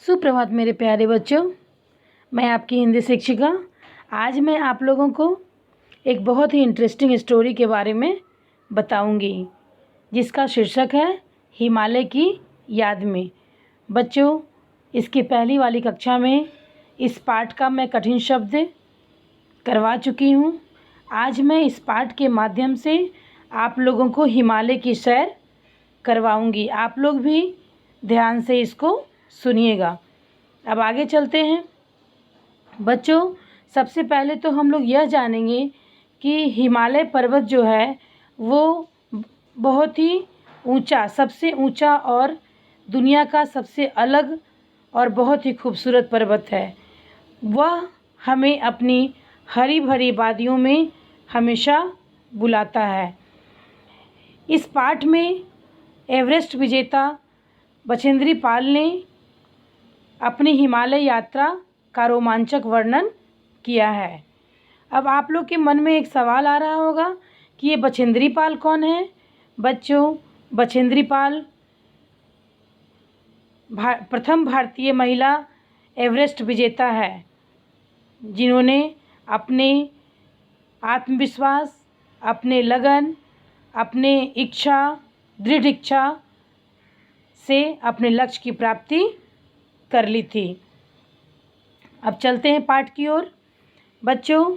सुप्रभात मेरे प्यारे बच्चों, मैं आपकी हिंदी शिक्षिका। आज मैं आप लोगों को एक बहुत ही इंटरेस्टिंग स्टोरी के बारे में बताऊंगी, जिसका शीर्षक है हिमालय की याद में। बच्चों, इसकी पहली वाली कक्षा में इस पाठ का मैं कठिन शब्द करवा चुकी हूँ। आज मैं इस पाठ के माध्यम से आप लोगों को हिमालय की सैर करवाऊंगी। आप लोग भी ध्यान से इसको सुनिएगा। अब आगे चलते हैं। बच्चों, सबसे पहले तो हम लोग यह जानेंगे कि हिमालय पर्वत जो है वो बहुत ही ऊंचा, सबसे ऊंचा और दुनिया का सबसे अलग और बहुत ही खूबसूरत पर्वत है। वह हमें अपनी हरी भरी वादियों में हमेशा बुलाता है। इस पाठ में एवरेस्ट विजेता बछेंद्री पाल ने अपनी हिमालय यात्रा का रोमांचक वर्णन किया है। अब आप लोग के मन में एक सवाल आ रहा होगा कि ये बछेंद्री पाल कौन है। बच्चों, बछेंद्री पाल प्रथम भारतीय महिला एवरेस्ट विजेता है, जिन्होंने अपने आत्मविश्वास, अपने लगन, अपने दृढ़ इच्छा से अपने लक्ष्य की प्राप्ति कर ली थी। अब चलते हैं पाठ की ओर। बच्चों,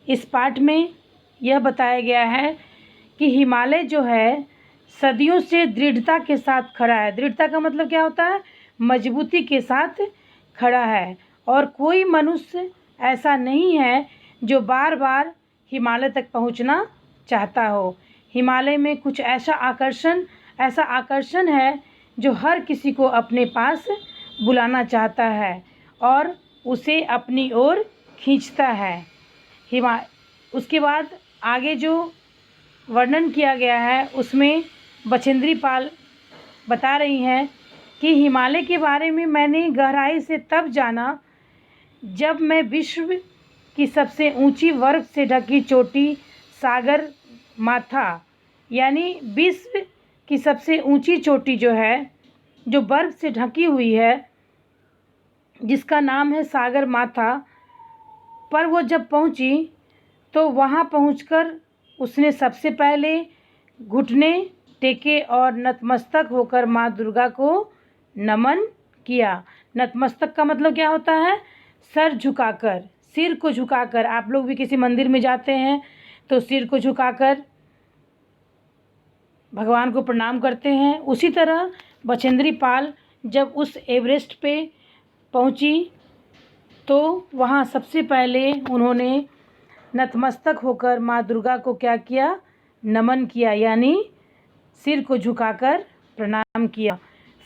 इस पाठ में यह बताया गया है कि हिमालय जो है सदियों से दृढ़ता के साथ खड़ा है। दृढ़ता का मतलब क्या होता है? मजबूती के साथ खड़ा है। और कोई मनुष्य ऐसा नहीं है जो बार बार हिमालय तक पहुंचना चाहता हो। हिमालय में कुछ ऐसा आकर्षण है जो हर किसी को अपने पास बुलाना चाहता है और उसे अपनी ओर खींचता है। उसके बाद आगे जो वर्णन किया गया है उसमें बछेंद्री पाल बता रही हैं कि हिमालय के बारे में मैंने गहराई से तब जाना जब मैं विश्व की सबसे ऊंची बर्फ से ढकी चोटी सागर माथा, यानी विश्व की सबसे ऊंची चोटी जो है, जो बर्फ से ढकी हुई है, जिसका नाम है सागर माथा, पर वो जब पहुंची तो वहां पहुंचकर उसने सबसे पहले घुटने टेके और नतमस्तक होकर माँ दुर्गा को नमन किया। नतमस्तक का मतलब क्या होता है? सर झुकाकर, सिर को झुकाकर। आप लोग भी किसी मंदिर में जाते हैं तो सिर को झुकाकर भगवान को प्रणाम करते हैं। उसी तरह बछेंद्री पाल जब उस एवरेस्ट पे पहुंची तो वहाँ सबसे पहले उन्होंने नतमस्तक होकर माँ दुर्गा को क्या किया? नमन किया, यानी सिर को झुकाकर प्रणाम किया।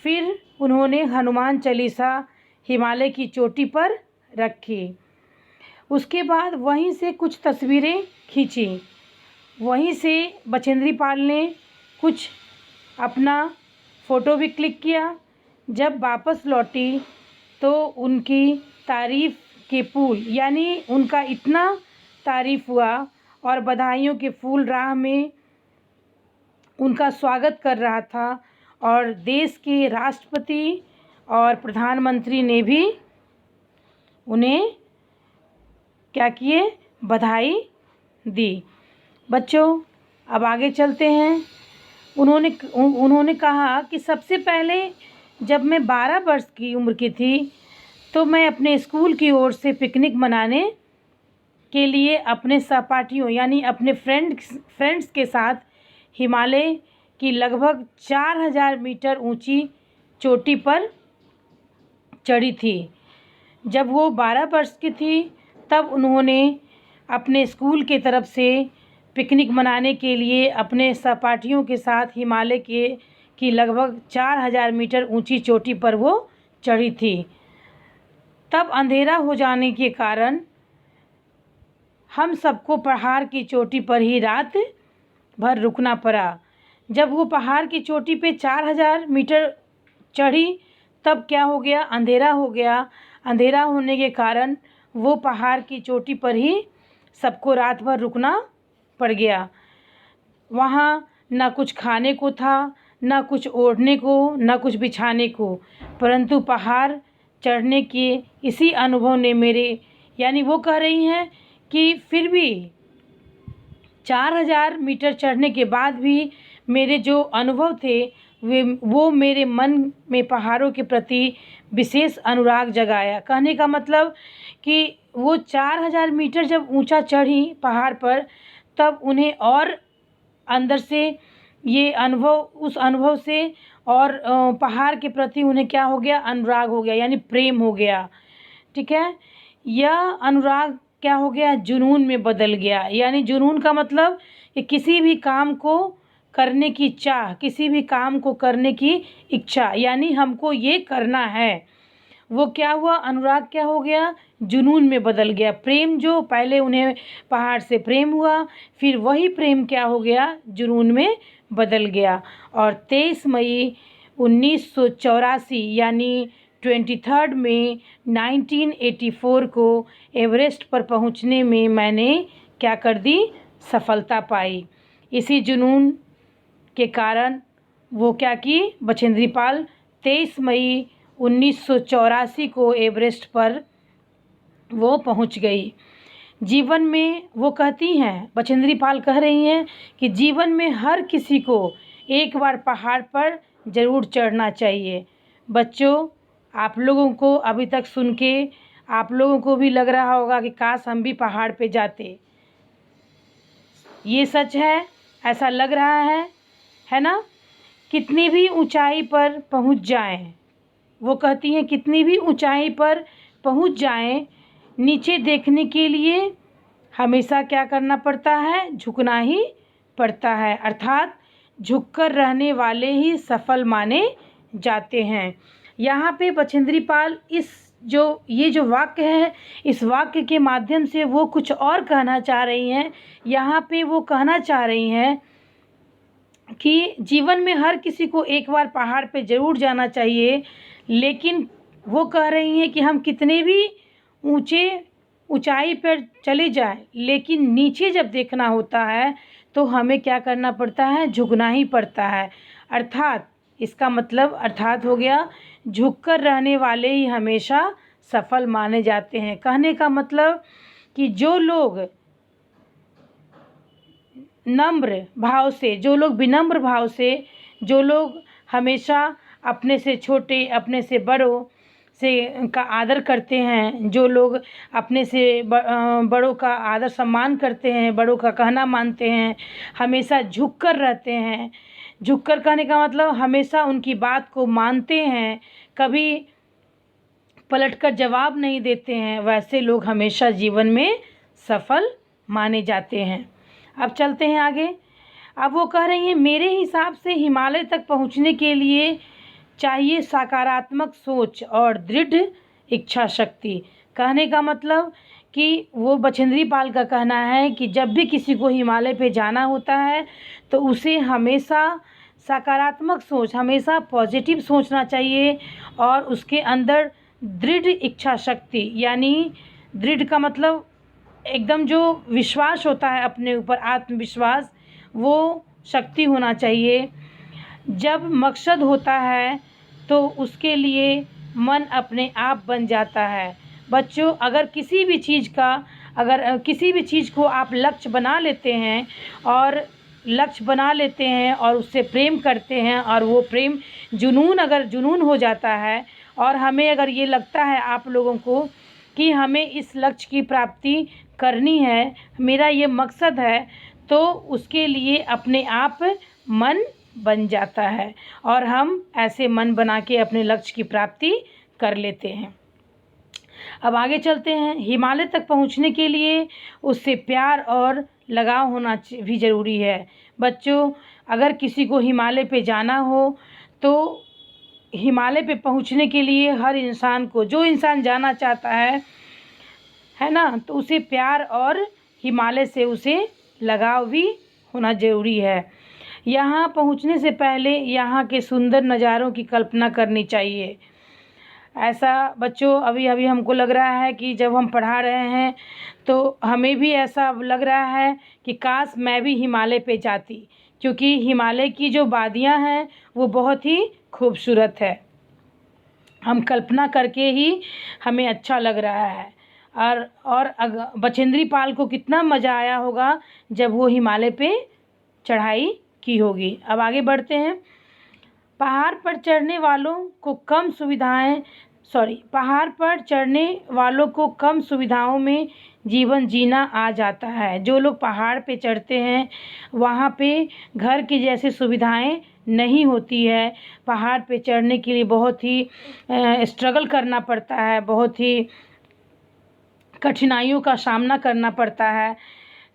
फिर उन्होंने हनुमान चालीसा हिमालय की चोटी पर रखी। उसके बाद वहीं से कुछ तस्वीरें खींची। वहीं से बछेंद्री पाल ने कुछ अपना फ़ोटो भी क्लिक किया। जब वापस लौटी तो उनकी तारीफ़ के पुल, यानी उनका इतना तारीफ़ हुआ और बधाइयों के फूल राह में उनका स्वागत कर रहा था। और देश के राष्ट्रपति और प्रधानमंत्री ने भी उन्हें क्या किए? बधाई दी। बच्चों, अब आगे चलते हैं। उन्होंने कहा कि सबसे पहले जब मैं 12 वर्ष की उम्र की थी तो मैं अपने स्कूल की ओर से पिकनिक मनाने के लिए अपने सहपाठियों, यानी अपने फ्रेंड्स के साथ हिमालय की लगभग 4000 मीटर ऊंची चोटी पर चढ़ी थी। जब वो 12 वर्ष की थी तब उन्होंने अपने स्कूल के तरफ से पिकनिक मनाने के लिए अपने सहपाठियों के साथ हिमालय की लगभग 4000 मीटर ऊंची चोटी पर वो चढ़ी थी। तब अंधेरा हो जाने के कारण हम सबको पहाड़ की चोटी पर ही रात भर रुकना पड़ा। जब वो पहाड़ की चोटी पे 4000 मीटर चढ़ी तब क्या हो गया? अंधेरा हो गया। अंधेरा होने के कारण वो पहाड़ की चोटी पर ही सबको रात भर रुकना पड़ गया। वहाँ ना कुछ खाने को था, ना कुछ ओढ़ने को, ना कुछ बिछाने को, परंतु पहाड़ चढ़ने के इसी अनुभव ने मेरे, यानी वो कह रही हैं कि फिर भी 4000 मीटर चढ़ने के बाद भी मेरे जो अनुभव थे वो मेरे मन में पहाड़ों के प्रति विशेष अनुराग जगाया। कहने का मतलब कि वो 4000 मीटर जब ऊंचा चढ़ी पहाड़ पर, तब उन्हें और अंदर से ये अनुभव, उस अनुभव से और पहाड़ के प्रति उन्हें क्या हो गया, अनुराग हो गया, यानी प्रेम हो गया। ठीक है, यह अनुराग क्या हो गया, जुनून में बदल गया। यानी जुनून का मतलब कि किसी भी काम को करने की चाह, किसी भी काम को करने की इच्छा, यानी हमको ये करना है, वो क्या हुआ, अनुराग क्या हो गया, जुनून में बदल गया। प्रेम, जो पहले उन्हें पहाड़ से प्रेम हुआ, फिर वही प्रेम क्या हो गया, जुनून में बदल गया। और 23 मई 1984 यानी 23 मई 1984 को एवरेस्ट पर पहुंचने में मैंने क्या कर दी, सफलता पाई। इसी जुनून के कारण वो क्या की, बछेंद्री पाल 23 मई 1984 को एवरेस्ट पर वो पहुंच गई। जीवन में वो कहती हैं, बछेंद्री पाल कह रही हैं कि जीवन में हर किसी को एक बार पहाड़ पर ज़रूर चढ़ना चाहिए। बच्चों, आप लोगों को अभी तक सुन के आप लोगों को भी लग रहा होगा कि काश हम भी पहाड़ पे जाते। ये सच है, ऐसा लग रहा है ना। कितनी भी ऊंचाई पर पहुंच जाएं, वो कहती हैं कितनी भी ऊंचाई पर पहुंच जाएं, नीचे देखने के लिए हमेशा क्या करना पड़ता है, झुकना ही पड़ता है। अर्थात झुककर रहने वाले ही सफल माने जाते हैं। यहाँ पे बछेंद्री पाल ये जो वाक्य है, इस वाक्य के माध्यम से वो कुछ और कहना चाह रही हैं। यहाँ पे वो कहना चाह रही हैं कि जीवन में हर किसी को एक बार पहाड़ पे ज़रूर जाना चाहिए, लेकिन वो कह रही हैं कि हम कितने भी ऊंचाई पर चले जाएं, लेकिन नीचे जब देखना होता है तो हमें क्या करना पड़ता है, झुकना ही पड़ता है। अर्थात इसका मतलब अर्थात हो गया, झुककर रहने वाले ही हमेशा सफल माने जाते हैं। कहने का मतलब कि जो लोग नम्र भाव से, जो लोग विनम्र भाव से, जो लोग हमेशा अपने से छोटे, अपने से बड़ों से का आदर करते हैं, जो लोग अपने से बड़ों का आदर सम्मान करते हैं, बड़ों का कहना मानते हैं, हमेशा झुककर रहते हैं। झुककर कहने का मतलब हमेशा उनकी बात को मानते हैं, कभी पलटकर जवाब नहीं देते हैं, वैसे लोग हमेशा जीवन में सफल माने जाते हैं। अब चलते हैं आगे। अब वो कह रही हैं, मेरे हिसाब से हिमालय तक पहुंचने के लिए चाहिए सकारात्मक सोच और दृढ़ इच्छा शक्ति। कहने का मतलब कि वो बछेंद्री पाल का कहना है कि जब भी किसी को हिमालय पे जाना होता है तो उसे हमेशा सकारात्मक सोच, हमेशा पॉजिटिव सोचना चाहिए, और उसके अंदर दृढ़ इच्छा शक्ति, यानी दृढ़ का मतलब एकदम जो विश्वास होता है अपने ऊपर, आत्मविश्वास, वो शक्ति होना चाहिए। जब मकसद होता है तो उसके लिए मन अपने आप बन जाता है। बच्चों, अगर किसी भी चीज़ को आप लक्ष्य बना लेते हैं और उससे प्रेम करते हैं, और वो प्रेम अगर जुनून हो जाता है, और हमें अगर ये लगता है आप लोगों को कि हमें इस लक्ष्य की प्राप्ति करनी है, मेरा ये मकसद है, तो उसके लिए अपने आप मन बन जाता है और हम ऐसे मन बना के अपने लक्ष्य की प्राप्ति कर लेते हैं। अब आगे चलते हैं। हिमालय तक पहुंचने के लिए उससे प्यार और लगाव होना भी ज़रूरी है। बच्चों, अगर किसी को हिमालय पे जाना हो तो हिमालय पे पहुंचने के लिए हर इंसान को, जो इंसान जाना चाहता है ना, तो उसे प्यार और हिमालय से उसे लगाव भी होना ज़रूरी है। यहाँ पहुँचने से पहले यहाँ के सुंदर नज़ारों की कल्पना करनी चाहिए। ऐसा बच्चों, अभी हमको लग रहा है कि जब हम पढ़ा रहे हैं तो हमें भी ऐसा लग रहा है कि काश मैं भी हिमालय पे जाती, क्योंकि हिमालय की जो वादियाँ हैं वो बहुत ही खूबसूरत है। हम कल्पना करके ही हमें अच्छा लग रहा है। और बचेंद्री पाल को कितना मज़ा आया होगा जब वो हिमालय पे चढ़ाई की होगी। अब आगे बढ़ते हैं। पहाड़ पर चढ़ने वालों को कम सुविधाओं में जीवन जीना आ जाता है। जो लोग पहाड़ पे चढ़ते हैं वहाँ पे घर की जैसी सुविधाएं नहीं होती है। पहाड़ पे चढ़ने के लिए बहुत ही स्ट्रगल करना पड़ता है, बहुत ही कठिनाइयों का सामना करना पड़ता है।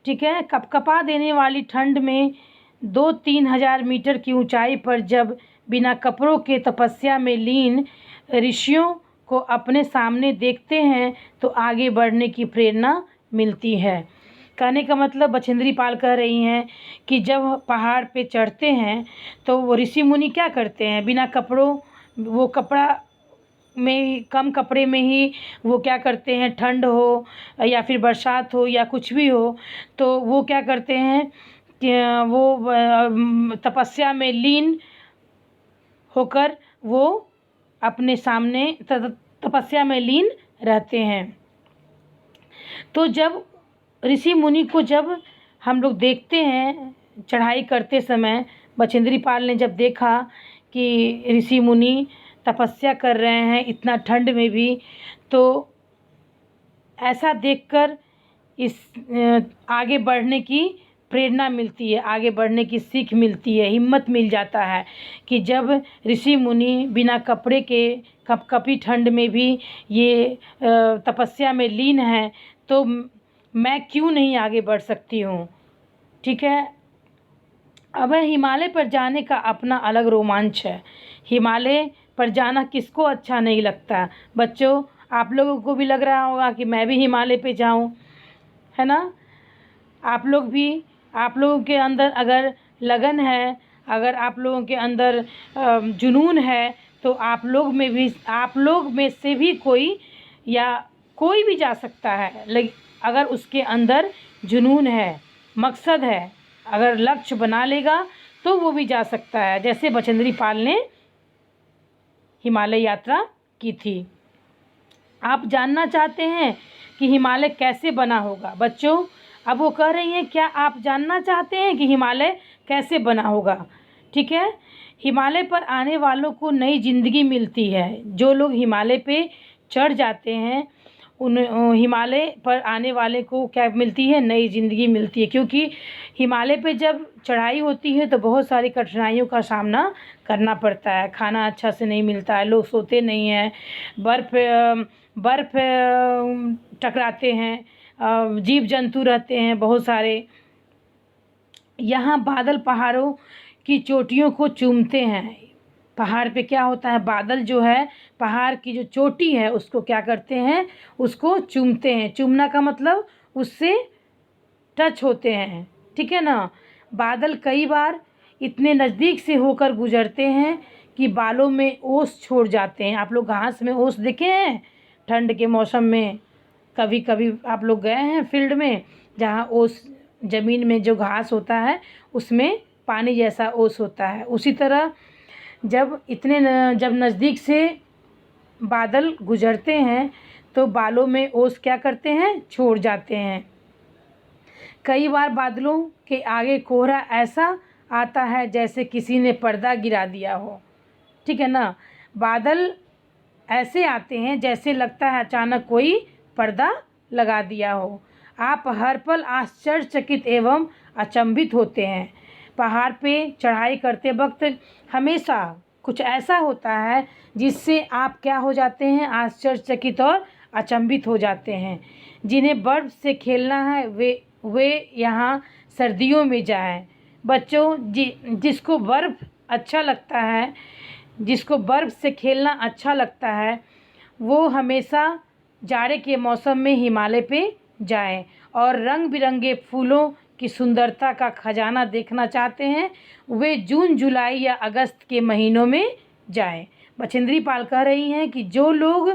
ठीक है। कपकपा देने वाली ठंड में 2-3 हज़ार मीटर की ऊंचाई पर जब बिना कपड़ों के तपस्या में लीन ऋषियों को अपने सामने देखते हैं तो आगे बढ़ने की प्रेरणा मिलती है। कहने का मतलब बचेंद्री पाल कह रही हैं कि जब पहाड़ पे चढ़ते हैं तो वो ऋषि मुनि क्या करते हैं, बिना कपड़ों, वो कपड़ा में कम कपड़े में ही वो क्या करते हैं, ठंड हो या फिर बरसात हो या कुछ भी हो, तो वो क्या करते हैं कि वो तपस्या में लीन होकर वो अपने सामने तपस्या में लीन रहते हैं। तो जब ऋषि मुनि को जब हम लोग देखते हैं चढ़ाई करते समय, बचेंद्री पाल ने जब देखा कि ऋषि मुनि तपस्या कर रहे हैं इतना ठंड में भी, तो ऐसा देखकर आगे बढ़ने की प्रेरणा मिलती है, आगे बढ़ने की सीख मिलती है, हिम्मत मिल जाता है कि जब ऋषि मुनि बिना कपड़े के कपकपी ठंड में भी ये तपस्या में लीन है तो मैं क्यों नहीं आगे बढ़ सकती हूँ। ठीक है। अब हिमालय पर जाने का अपना अलग रोमांच है। हिमालय पर जाना किसको अच्छा नहीं लगता। बच्चों, आप लोगों को भी लग रहा होगा कि मैं भी हिमालय पे जाऊं, है ना। आप लोगों के अंदर अगर लगन है, अगर आप लोगों के अंदर जुनून है तो आप लोग में से भी कोई या कोई भी जा सकता है। लेकिन अगर उसके अंदर जुनून है, मकसद है, अगर लक्ष्य बना लेगा तो वो भी जा सकता है, जैसे बचेंद्री पाल ने हिमालय यात्रा की थी। आप जानना चाहते हैं कि हिमालय कैसे बना होगा। बच्चों, अब वो कह रही हैं क्या आप जानना चाहते हैं कि हिमालय कैसे बना होगा। ठीक है। हिमालय पर आने वालों को नई ज़िंदगी मिलती है। जो लोग हिमालय पे चढ़ जाते हैं उन हिमालय पर आने वाले को क्या मिलती है, नई ज़िंदगी मिलती है। क्योंकि हिमालय पे जब चढ़ाई होती है तो बहुत सारी कठिनाइयों का सामना करना पड़ता है। खाना अच्छा से नहीं मिलता है, लोग सोते नहीं हैं, बर्फ़ टकराते हैं, जीव जंतु रहते हैं बहुत सारे। यहाँ बादल पहाड़ों की चोटियों को चूमते हैं। पहाड़ पे क्या होता है, बादल जो है पहाड़ की जो चोटी है उसको क्या करते हैं, उसको चूमते हैं। चूमना का मतलब उससे टच होते हैं। ठीक है ना। बादल कई बार इतने नज़दीक से होकर गुजरते हैं कि बालों में ओस छोड़ जाते हैं। आप लोग घास में ओस देखे हैं ठंड के मौसम में? कभी कभी आप लोग गए हैं फील्ड में जहाँ ओस, ज़मीन में जो घास होता है उसमें पानी जैसा ओस होता है। उसी तरह जब नज़दीक से बादल गुजरते हैं तो बालों में ओस क्या करते हैं, छोड़ जाते हैं। कई बार बादलों के आगे कोहरा ऐसा आता है जैसे किसी ने पर्दा गिरा दिया हो। ठीक है ना। बादल ऐसे आते हैं जैसे लगता है अचानक कोई पर्दा लगा दिया हो। आप हर पल आश्चर्यचकित एवं अचंभित होते हैं। पहाड़ पे चढ़ाई करते वक्त हमेशा कुछ ऐसा होता है जिससे आप क्या हो जाते हैं, आश्चर्यचकित और अचंभित हो जाते हैं। जिन्हें बर्फ़ से खेलना है वे यहाँ सर्दियों में जाएं। बच्चों, जिसको बर्फ़ अच्छा लगता है, जिसको बर्फ़ से खेलना अच्छा लगता है, वो हमेशा जाड़े के मौसम में हिमालय पे जाएं। और रंग बिरंगे फूलों की सुंदरता का खजाना देखना चाहते हैं, वे जून, जुलाई या अगस्त के महीनों में जाएं। बचेंद्री पाल कह रही हैं कि जो लोग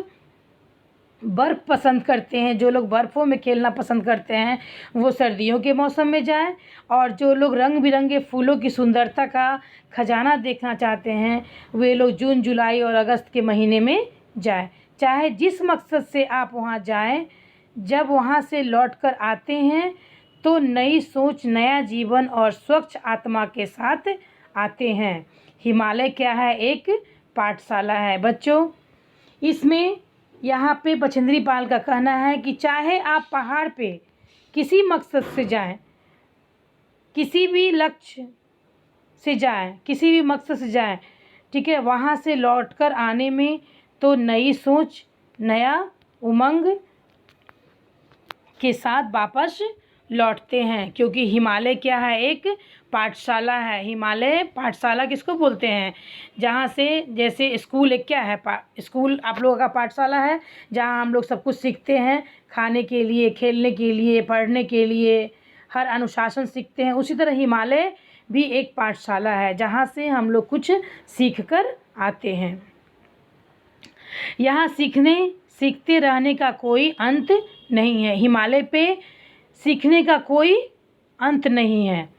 बर्फ़ पसंद करते हैं, जो लोग बर्फ़ों में खेलना पसंद करते हैं, वो सर्दियों के मौसम में जाएं। और जो लोग रंग बिरंगे फूलों की सुंदरता का खजाना देखना चाहते हैं, वे लोग जून, जुलाई और अगस्त के महीने में जाए। चाहे जिस मकसद से आप वहाँ जाएं, जब वहाँ से लौटकर आते हैं तो नई सोच, नया जीवन और स्वच्छ आत्मा के साथ आते हैं। हिमालय क्या है? एक पाठशाला है बच्चों। इसमें यहाँ पे बछेंद्री पाल का कहना है कि चाहे आप पहाड़ पे किसी मकसद से जाएं, किसी भी लक्ष्य से जाएं, किसी भी मकसद से जाएं, ठीक है, वहाँ से लौटकर आने में तो नई सोच, नया उमंग के साथ वापस लौटते हैं, क्योंकि हिमालय क्या है? एक पाठशाला है। हिमालय पाठशाला किसको बोलते हैं? जहाँ से, जैसे स्कूल एक क्या है? स्कूल आप लोगों का पाठशाला है, जहाँ हम लोग सब कुछ सीखते हैं, खाने के लिए, खेलने के लिए, पढ़ने के लिए, हर अनुशासन सीखते हैं। उसी तरह हिमालय भी एक पाठशाला है, जहाँ से हम लोग कुछ सीख कर आते हैं। यहाँ सीखते रहने का कोई अंत नहीं है। हिमालय पे सीखने का कोई अंत नहीं है,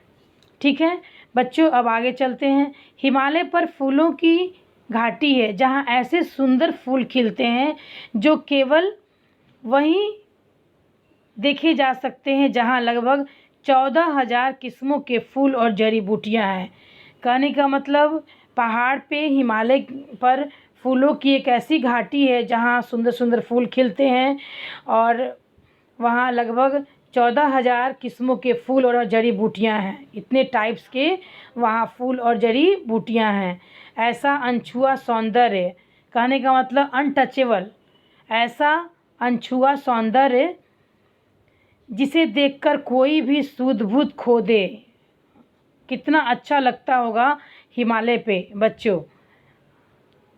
ठीक है बच्चों। अब आगे चलते हैं। हिमालय पर फूलों की घाटी है, जहाँ ऐसे सुंदर फूल खिलते हैं जो केवल वहीं देखे जा सकते हैं, जहाँ लगभग 14,000 किस्मों के फूल और जड़ी बूटियाँ हैं। कहने का मतलब, पहाड़ पे, हिमालय पर फूलों की एक ऐसी घाटी है जहाँ सुंदर सुंदर फूल खिलते हैं और वहाँ लगभग 14,000 किस्मों के फूल और जड़ी बूटियाँ हैं। इतने टाइप्स के वहाँ फूल और जड़ी बूटियाँ हैं। ऐसा अनछुआ सौंदर्य, कहने का मतलब अनटचेबल, ऐसा अनछुआ सौंदर्य जिसे देखकर कोई भी सूध-बूध खो दे। कितना अच्छा लगता होगा हिमालय पे बच्चों।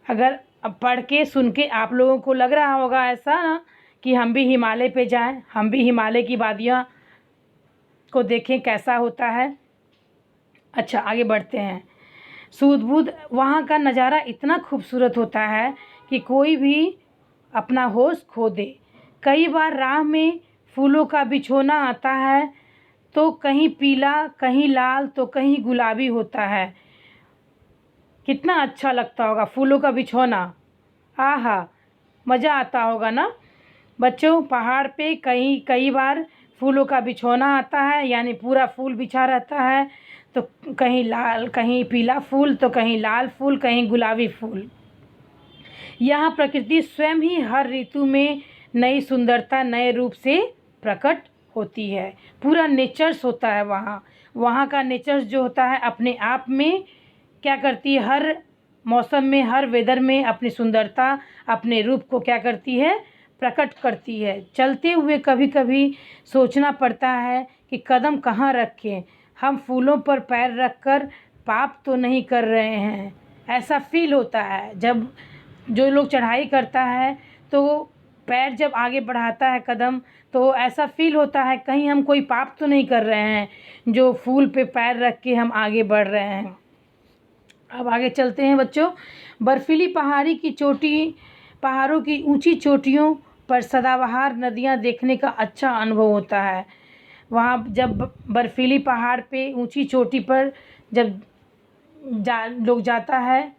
अगर अब पढ़ के, सुन के आप लोगों को लग रहा होगा ऐसा ना कि हम भी हिमालय पे जाएं, हम भी हिमालय की वादियाँ को देखें कैसा होता है। अच्छा, आगे बढ़ते हैं। सूध-बूध, वहाँ का नज़ारा इतना खूबसूरत होता है कि कोई भी अपना होश खो दे। कई बार राह में फूलों का बिछोना आता है, तो कहीं पीला, कहीं लाल, तो कहीं गुलाबी होता है। कितना अच्छा लगता होगा फूलों का बिछोना। आहा, मज़ा आता होगा ना बच्चों। पहाड़ पे कई बार फूलों का बिछोना आता है, यानी पूरा फूल बिछा रहता है, तो कहीं लाल, कहीं पीला फूल, तो कहीं लाल फूल, कहीं गुलाबी फूल। यहाँ प्रकृति स्वयं ही हर ऋतु में नई सुंदरता, नए रूप से प्रकट होती है। पूरा नेचर्स होता है वहाँ का नेचर्स जो होता है अपने आप में क्या करती है, हर मौसम में, हर वेदर में अपनी सुंदरता, अपने रूप को क्या करती है? प्रकट करती है। चलते हुए कभी कभी सोचना पड़ता है कि कदम कहाँ रखें, हम फूलों पर पैर रखकर पाप तो नहीं कर रहे हैं। ऐसा फील होता है जब जो लोग चढ़ाई करता है, तो पैर जब आगे बढ़ाता है कदम, तो ऐसा फील होता है कहीं हम कोई पाप तो नहीं कर रहे हैं, जो फूल पे पैर रख के हम आगे बढ़ रहे हैं। अब आगे चलते हैं बच्चों। बर्फीली पहाड़ों की ऊंची चोटियों पर सदाबहार नदियां देखने का अच्छा अनुभव होता है। वहाँ जब बर्फीली पहाड़ पे ऊंची चोटी पर जब लोग जाता है,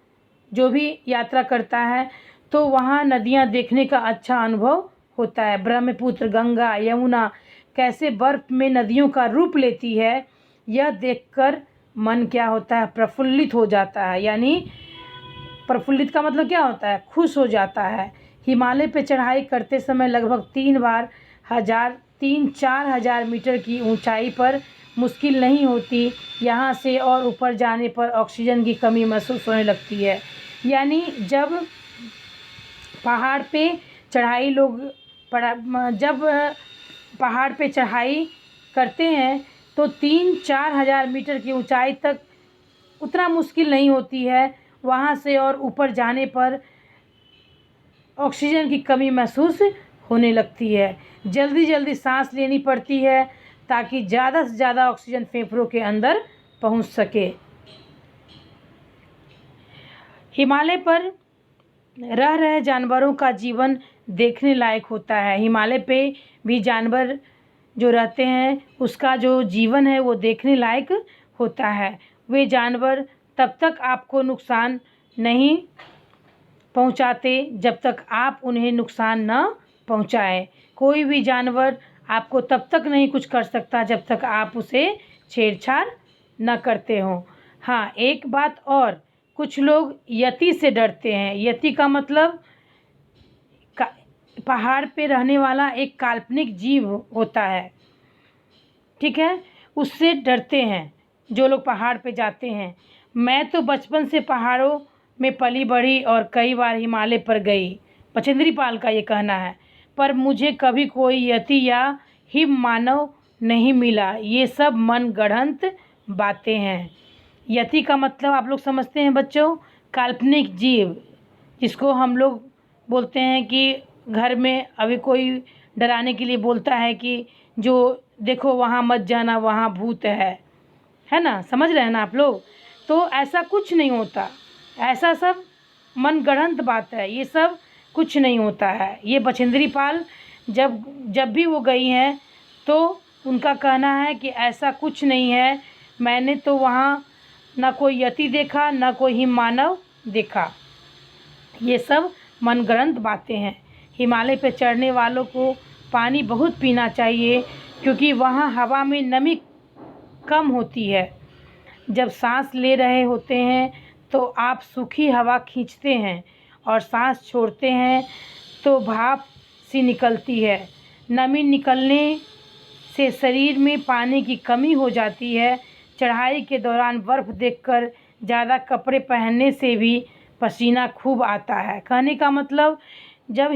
जो भी यात्रा करता है, तो वहाँ नदियाँ देखने का अच्छा अनुभव होता है। ब्रह्मपुत्र, गंगा, यमुना कैसे बर्फ़ में नदियों का रूप लेती है, यह देखकर मन क्या होता है? प्रफुल्लित हो जाता है। यानी प्रफुल्लित का मतलब क्या होता है? खुश हो जाता है। हिमालय पे चढ़ाई करते समय लगभग 3-4 हज़ार मीटर की ऊंचाई पर मुश्किल नहीं होती। यहाँ से और ऊपर जाने पर ऑक्सीजन की कमी महसूस होने लगती है। यानी जब पहाड़ पे चढ़ाई जब पहाड़ पे चढ़ाई करते हैं तो 3-4 हज़ार मीटर की ऊंचाई तक उतना मुश्किल नहीं होती है। वहाँ से और ऊपर जाने पर ऑक्सीजन की कमी महसूस होने लगती है। जल्दी जल्दी सांस लेनी पड़ती है ताकि ज़्यादा से ज़्यादा ऑक्सीजन फेफड़ों के अंदर पहुँच सके। हिमालय पर रह रहे जानवरों का जीवन देखने लायक होता है। हिमालय पे भी जानवर जो रहते हैं, उसका जो जीवन है वो देखने लायक होता है। वे जानवर तब तक आपको नुकसान नहीं पहुंचाते जब तक आप उन्हें नुकसान न पहुंचाएं। कोई भी जानवर आपको तब तक नहीं कुछ कर सकता जब तक आप उसे छेड़छाड़ न करते हो। हाँ, एक बात और, कुछ लोग यति से डरते हैं। यति का मतलब पहाड़ पे रहने वाला एक काल्पनिक जीव होता है, ठीक है, उससे डरते हैं जो लोग पहाड़ पे जाते हैं। मैं तो बचपन से पहाड़ों में पली बढ़ी और कई बार हिमालय पर गई, बचेंद्री पाल का ये कहना है, पर मुझे कभी कोई यति या हिम मानव नहीं मिला। ये सब मन गढ़ंत बातें हैं। यति का मतलब आप लोग समझते हैं बच्चों, काल्पनिक जीव, जिसको हम लोग बोलते हैं कि घर में अभी कोई डराने के लिए बोलता है कि जो देखो वहाँ मत जाना, वहाँ भूत है ना, समझ रहे हैं ना आप लोग। तो ऐसा कुछ नहीं होता, ऐसा सब मनगढ़ंत बात है, ये सब कुछ नहीं होता है। ये बचेंद्री पाल जब भी वो गई हैं तो उनका कहना है कि ऐसा कुछ नहीं है, मैंने तो वहाँ ना कोई यति देखा ना कोई हिम मानव देखा। ये सब मनगढ़ंत बातें हैं। हिमालय पर चढ़ने वालों को पानी बहुत पीना चाहिए, क्योंकि वहाँ हवा में नमी कम होती है। जब सांस ले रहे होते हैं तो आप सूखी हवा खींचते हैं और सांस छोड़ते हैं तो भाप सी निकलती है। नमी निकलने से शरीर में पानी की कमी हो जाती है। चढ़ाई के दौरान बर्फ़ देखकर ज़्यादा कपड़े पहनने से भी पसीना खूब आता है। कहने का मतलब, जब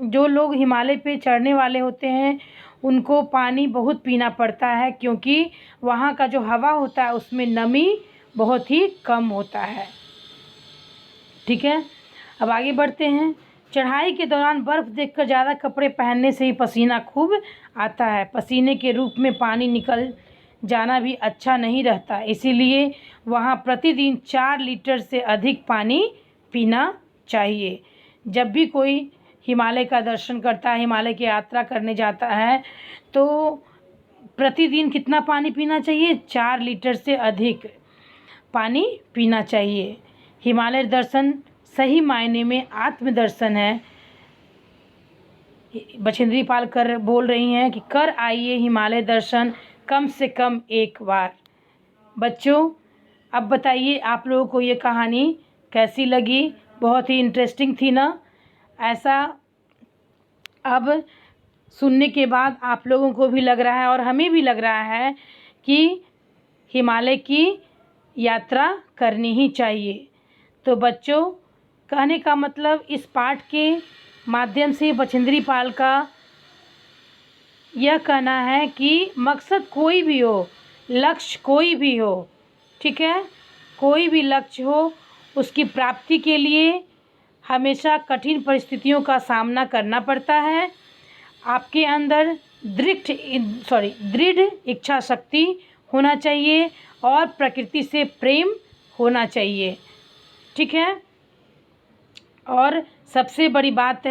जो लोग हिमालय पे चढ़ने वाले होते हैं उनको पानी बहुत पीना पड़ता है, क्योंकि वहाँ का जो हवा होता है उसमें नमी बहुत ही कम होता है। ठीक है, अब आगे बढ़ते हैं। चढ़ाई के दौरान बर्फ़ देखकर ज़्यादा कपड़े पहनने से ही पसीना खूब आता है। पसीने के रूप में पानी निकल जाना भी अच्छा नहीं रहता, इसीलिए वहाँ प्रतिदिन 4 लीटर से अधिक पानी पीना चाहिए। जब भी कोई हिमालय का दर्शन करता है, हिमालय की यात्रा करने जाता है, तो प्रतिदिन कितना पानी पीना चाहिए? 4 लीटर से अधिक पानी पीना चाहिए। हिमालय दर्शन सही मायने में आत्मदर्शन है। बचेंद्री पाल बोल रही हैं कि कर आइए हिमालय दर्शन कम से कम एक बार। बच्चों, अब बताइए आप लोगों को ये कहानी कैसी लगी? बहुत ही इंटरेस्टिंग थी ना? ऐसा अब सुनने के बाद आप लोगों को भी लग रहा है और हमें भी लग रहा है कि हिमालय की यात्रा करनी ही चाहिए। तो बच्चों, कहने का मतलब, इस पाठ के माध्यम से बचेंद्री पाल का यह कहना है कि मकसद कोई भी हो, लक्ष्य कोई भी हो, ठीक है, कोई भी लक्ष्य हो, उसकी प्राप्ति के लिए हमेशा कठिन परिस्थितियों का सामना करना पड़ता है। आपके अंदर दृढ़ इच्छा शक्ति होना चाहिए और प्रकृति से प्रेम होना चाहिए, ठीक है। और सबसे बड़ी बात है